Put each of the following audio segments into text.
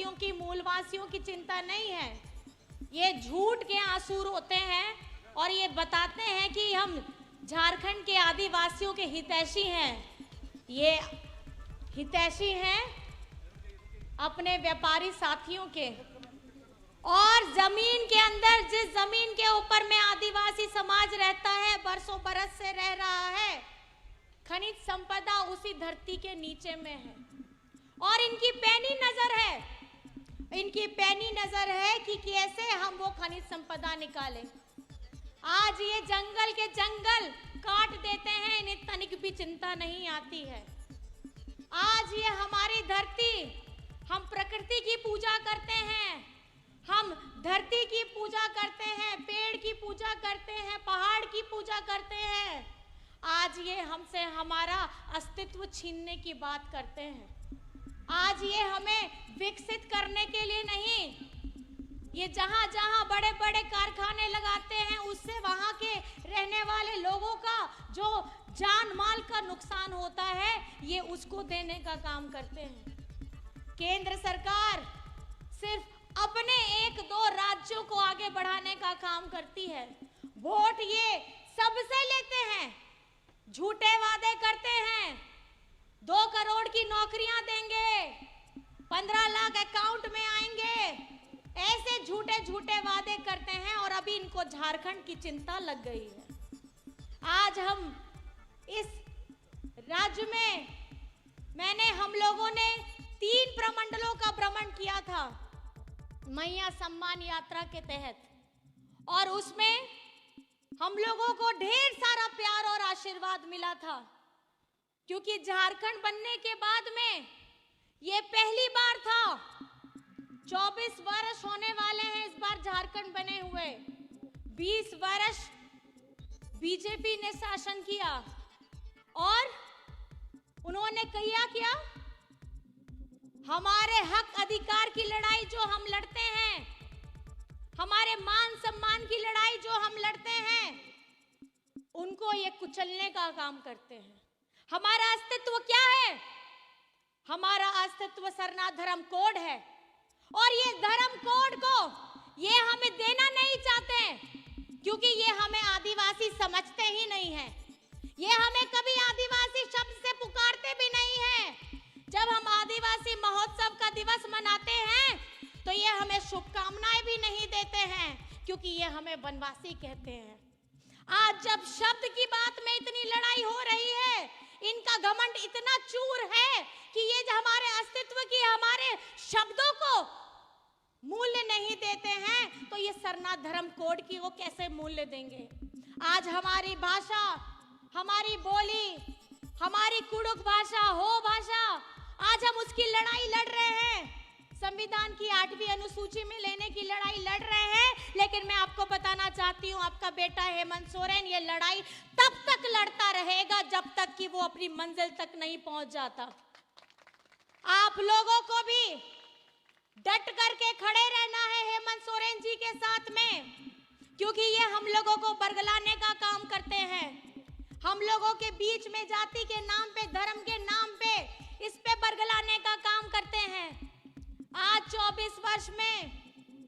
आदिवासियों की, मूलवासियों की चिंता नहीं है। ये झूठ के आंसू रोते हैं और ये बताते हैं कि हम झारखंड के आदिवासियों के हितैषी हैं। ये हितैषी हैं अपने व्यापारी साथियों के, और जमीन के अंदर, जिस जमीन के ऊपर में आदिवासी समाज रहता है, बरसों बरस से रह रहा है, खनिज संपदा उसी धरती के नीचे में है। और इनकी पैनी नजर है, इनकी पैनी नजर है कि कैसे हम वो खनिज संपदा निकालें। आज ये जंगल के जंगल काट देते हैं, इन्हें तनिक भी चिंता नहीं आती है। आज ये हमारी धरती, हम प्रकृति की पूजा करते हैं, हम धरती की पूजा करते हैं, पेड़ की पूजा करते हैं, पहाड़ की पूजा करते हैं। आज ये हमसे हमारा अस्तित्व छीनने की बात करते हैं। आज ये हमें विकसित करने के लिए नहीं, ये जहां जहां बड़े बड़े कारखाने लगाते हैं, उससे वहां के रहने वाले लोगों का जो जान माल का नुकसान होता है, ये उसको देने का काम करते हैं। केंद्र सरकार सिर्फ अपने एक दो राज्यों को आगे बढ़ाने का काम करती है। वोट ये सबसे लेते हैं, झूठे वादे करते हैं, 2 करोड़ की नौकरियां देंगे, 15 लाख अकाउंट में आएंगे, ऐसे झूठे झूठे वादे करते हैं। और अभी इनको झारखंड की चिंता लग गई है। आज हम इस राज्य में हम लोगों ने 3 प्रमंडलों का भ्रमण किया था मैया सम्मान यात्रा के तहत, और उसमें हम लोगों को ढेर सारा प्यार और आशीर्वाद मिला था, क्योंकि झारखंड बनने के बाद में ये पहली बार था। 24 वर्ष होने वाले हैं इस बार झारखंड बने हुए। 20 वर्ष बीजेपी ने शासन किया और उन्होंने क्या हमारे हक अधिकार की लड़ाई जो हम लड़ते हैं, हमारे मान सम्मान की लड़ाई जो हम लड़ते हैं, उनको ये कुचलने का काम करते हैं। हमारा अस्तित्व क्या है? हमारा अस्तित्व सरना धर्म कोड है, और ये धर्म कोड को ये हमें देना नहीं चाहते, क्योंकि ये हमें आदिवासी समझते ही नहीं है। ये हमें कभी आदिवासी शब्द से पुकारते भी नहीं है। जब हम आदिवासी महोत्सव का दिवस मनाते हैं तो ये हमें शुभकामनाएं भी नहीं देते हैं, क्योंकि ये हमें वनवासी कहते हैं। आज जब शब्द की बात में इतनी लड़ाई हो रही है, इनका घमंड इतना चूर है कि ये हमारे अस्तित्व की, हमारे शब्दों को मूल्य नहीं देते हैं, तो ये सरना धर्म कोड की वो कैसे मूल्य देंगे? आज हमारी भाषा, हमारी बोली, हमारी कुड़ुक भाषा, हो भाषा, आज हम उसकी लड़ाई लड़ रहे हैं। संविधान की 8वीं अनुसूची में लेने की लड़ाई लड़ रहे हैं। लेकिन मैं आपको बताना चाहती हूँ, आपका बेटा हेमंत सोरेन ये लड़ाई तब तक लड़ता रहेगा जब तक कि वो अपनी मंजिल तक नहीं पहुंच जाता। आप लोगों को भी डट करके खड़े रहना है हेमंत सोरेन जी के साथ में, क्योंकि ये हम लोगों को बरगलाने का काम करते हैं। हम लोगों के बीच में जाति के नाम पे, धर्म के नाम पे, इस पे बरगलाने का काम करते हैं। आज 24 वर्ष में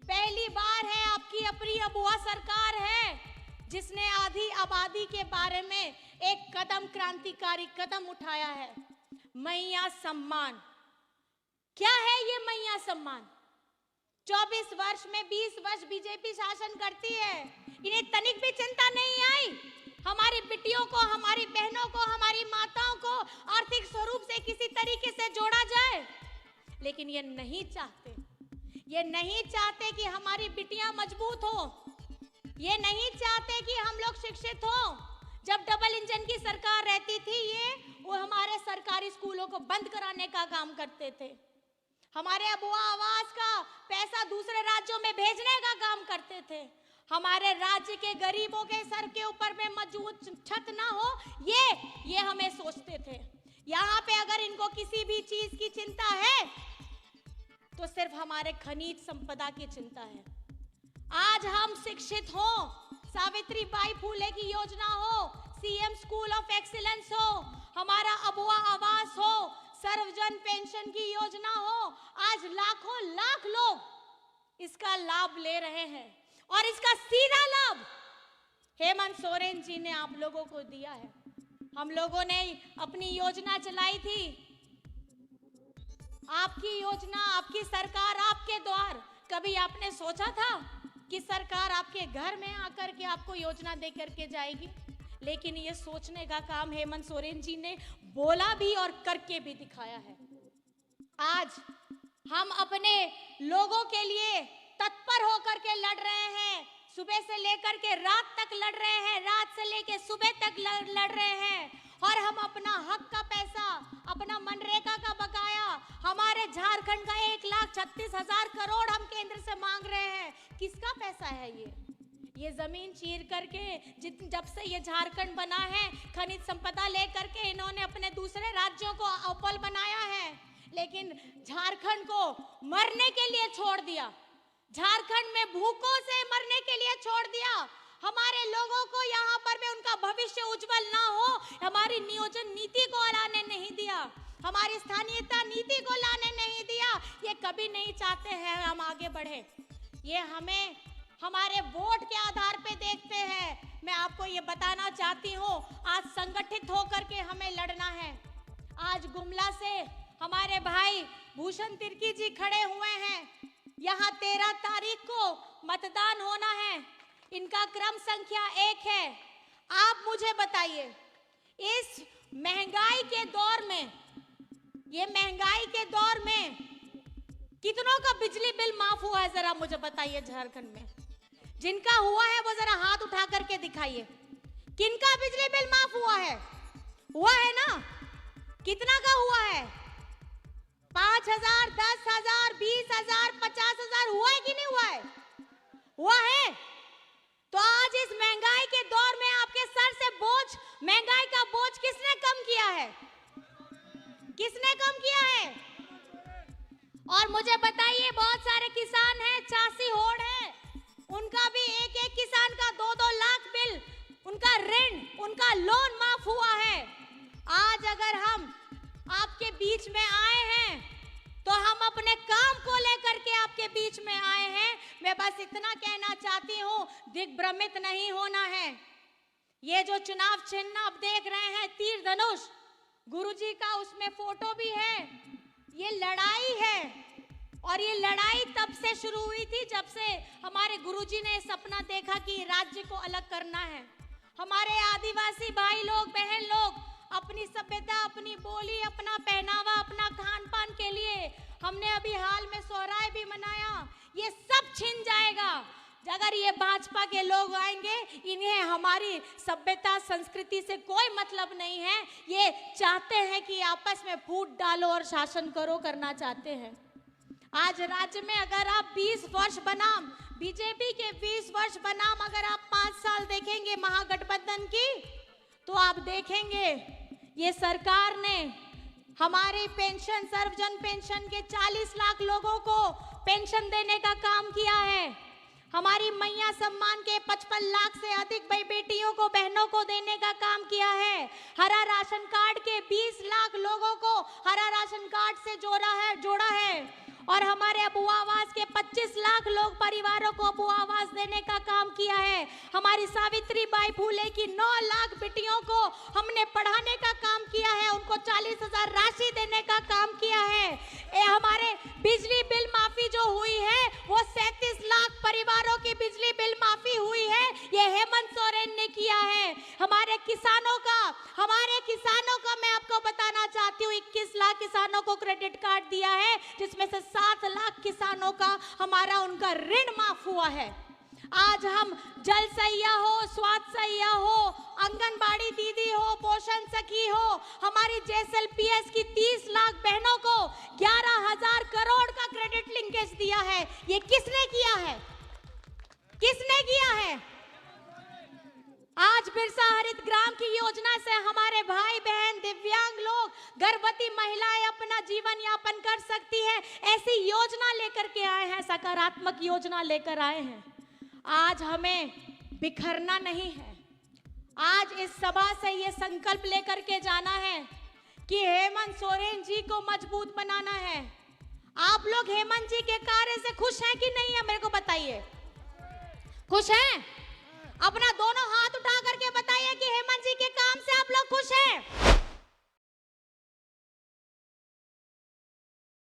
पहली बार है आपकी अपनी अबुआ सरकार है जिसने आधी आबादी के बारे में एक कदम, क्रांतिकारी कदम उठाया है। मैया सम्मान क्या है? ये मैया सम्मान 24 वर्ष में 20 वर्ष बीजेपी शासन करती है, इन्हें तनिक भी चिंता नहीं आई हमारी बिटियों को, हमारी बहनों को, हमारी माताओं को आर्थिक स्वरूप से किसी तरीके से जोड़ा जाए। लेकिन ये नहीं चाहते, ये नहीं चाहते कि हमारी बिटियां मजबूत हो, ये नहीं चाहते कि हम लोग शिक्षित हो। जब डबल इंजन की सरकार रहती थी, वो हमारे सरकारी स्कूलों को बंद कराने का काम करते थे, हमारे अबुआ आवास का पैसा दूसरे राज्यों में भेजने का काम करते थे, हमारे राज्य के गरीबों के सर के ऊपर में मजबूत छत ना हो, ये हमें सोचते थे। यहाँ पे अगर इनको किसी भी चीज की चिंता है तो सिर्फ हमारे खनिज संपदा की चिंता है। आज हम शिक्षित हो, सावित्रीबाई फुले की योजना हो, सीएम स्कूल ऑफ एक्सीलेंस हो, हमारा अबुआ आवास हो, सर्वजन पेंशन की योजना हो, आज लाखों लाख लोग इसका लाभ ले रहे हैं और इसका सीधा लाभ हेमंत सोरेन जी ने आप लोगों को दिया है। हम लोगों ने अपनी योजना चलाई थी, आपकी योजना, आपकी सरकार, आपके द्वार। कभी आपने सोचा था कि सरकार आपके घर में आकर के आपको योजना दे करके जाएगी? लेकिन ये सोचने का काम हेमंत सोरेन जी ने बोला भी और करके भी दिखाया है। आज हम अपने लोगों के लिए तत्पर होकर के लड़ रहे हैं, सुबह से लेकर के रात तक लड़ रहे हैं, रात से लेकर सुबह तक लड़ रहे हैं, और हम अपना हक का पैसा, अपना मनरेगा का बकाया, हमारे झारखंड का 1,36,000 करोड़ हम केंद्र से मांग रहे हैं। किसका पैसा है ये जमीन चीर करके जब से ये झारखंड बना है, खनिज संपदा लेकर के इन्होंने अपने दूसरे राज्यों को अव्वल बनाया है, लेकिन झारखंड को मरने के लिए छोड़ दिया, झारखंड में भूखों से मरने के लिए छोड़ दिया। हमारे लोगों को यहाँ पर भी उनका भविष्य उज्जवल ना हो, हमारी नियोजन नीति को लाने नहीं दिया, हमारी स्थानीयता नीति को लाने नहीं दिया। ये कभी नहीं चाहते हैं हम आगे बढ़े, ये हमें हमारे वोट के आधार पे देखते हैं। मैं आपको ये बताना चाहती हूँ, आज संगठित होकर के हमें लड़ना है। आज गुमला से हमारे भाई भूषण तिर्की जी खड़े हुए हैं, यहाँ 13 तारीख को मतदान होना है, इनका क्रम संख्या 1 है। आप मुझे बताइए, इस महंगाई के दौर में, ये महंगाई के दौर में कितनों का बिजली बिल माफ हुआ है? जरा मुझे बताइए, झारखंड में जिनका हुआ है वो जरा हाथ उठा करके दिखाइए। किनका बिजली बिल माफ हुआ है? हुआ है ना? कितना का हुआ है? 5,000, 10,000, 20,000, 50,000 हुआ है कि नहीं हुआ है? हुआ है। तो आज इस महंगाई के दौर में आपके सर से बोझ, महंगाई का बोझ किसने कम किया है? किसने कम किया है? और मुझे बताइए, बहुत सारे किसान हैं, चासी होड़ है, उनका भी एक एक किसान का 2-2 लाख बिल, उनका ऋण, उनका लोन माफ हुआ है। आज अगर हम आपके बीच में आए हैं तो हम अपने काम को लेकर के आपके बीच में आए हैं। मैं बस इतना कहना चाहती हूँ, दिग्भ्रमित नहीं होना है। ये जो चुनाव चिन्ह आप देख रहे हैं, तीर धनुष, गुरुजी का उसमें फोटो भी है। ये लड़ाई है, और ये लड़ाई तब से शुरू हुई थी जब से हमारे गुरुजी ने सपना देखा कि राज्य को अलग करना है। हमारे आदिवासी भाई लोग, बहन लोग अपनी सभ्यता, अपनी बोली, अपना पहनावा, अपना खान पान के लिए हमने अभी हाल में सोहराय भी मनाया। ये सब छिन जाएगा अगर ये भाजपा के लोग आएंगे। इन्हें हमारी सभ्यता, संस्कृति से कोई मतलब नहीं है। ये चाहते हैं कि आपस में फूट डालो और शासन करो, करना चाहते हैं। आज राज्य में अगर आप 20 वर्ष बनाम बीजेपी के 20 वर्ष बनाम अगर आप 5 साल देखेंगे महागठबंधन की, तो आप देखेंगे ये सरकार ने हमारी पेंशन, सर्वजन पेंशन के 40 लाख लोगों को पेंशन देने का काम किया है। हमारी मैया सम्मान के 55 लाख से अधिक भाई बेटियों को, बहनों को देने का काम किया है। हरा राशन कार्ड के 20 लाख लोगों को हरा राशन कार्ड से जोड़ा है। और हमारे अबू आवास के 25 लाख लोग परिवारों को अबू आवास देने का काम किया है। हमारी सावित्री बाई फुले की 9 लाख बेटियों को हमने पढ़ाने का काम किया है, उनको 40,000 राशि देने का काम किया है। हमारे बिजली बिल माफी जो हुई है, वो 37 लाख परिवारों की बिजली बिल माफी हुई है, ये हेमंत सोरेन ने किया है। हमारे किसानों का मैं आपको बताना चाहती हूँ, 21 लाख किसानों को क्रेडिट कार्ड दिया है, जिसमें से 7 लाख किसानों का उनका ऋण माफ हुआ है। आज हम जल सैया हो, स्वास्थ्य सैया हो, आंगनबाड़ी दीदी हो, पोषण सखी हो, हमारी JSLPS की 30 लाख बहनों को 11,000 करोड़ का क्रेडिट लिंकेज दिया है। ये किसने किया है? किसने किया है? आज बिरसा हरित ग्राम की योजना से हमारे भाई बहन, दिव्यांग लोग, गर्भवती महिलाएं अपना जीवन यापन कर सकती है। ऐसी योजना लेकर के आए हैं, सकारात्मक योजना लेकर आए हैं। आज हमें बिखरना नहीं है। आज इस सभा से ये संकल्प लेकर के जाना है कि हेमंत सोरेन जी को मजबूत बनाना है। आप लोग हेमंत जी के कार्य से खुश हैं कि नहीं है, मेरे को बताइए। खुश हैं? अपना दोनों हाथ उठा करके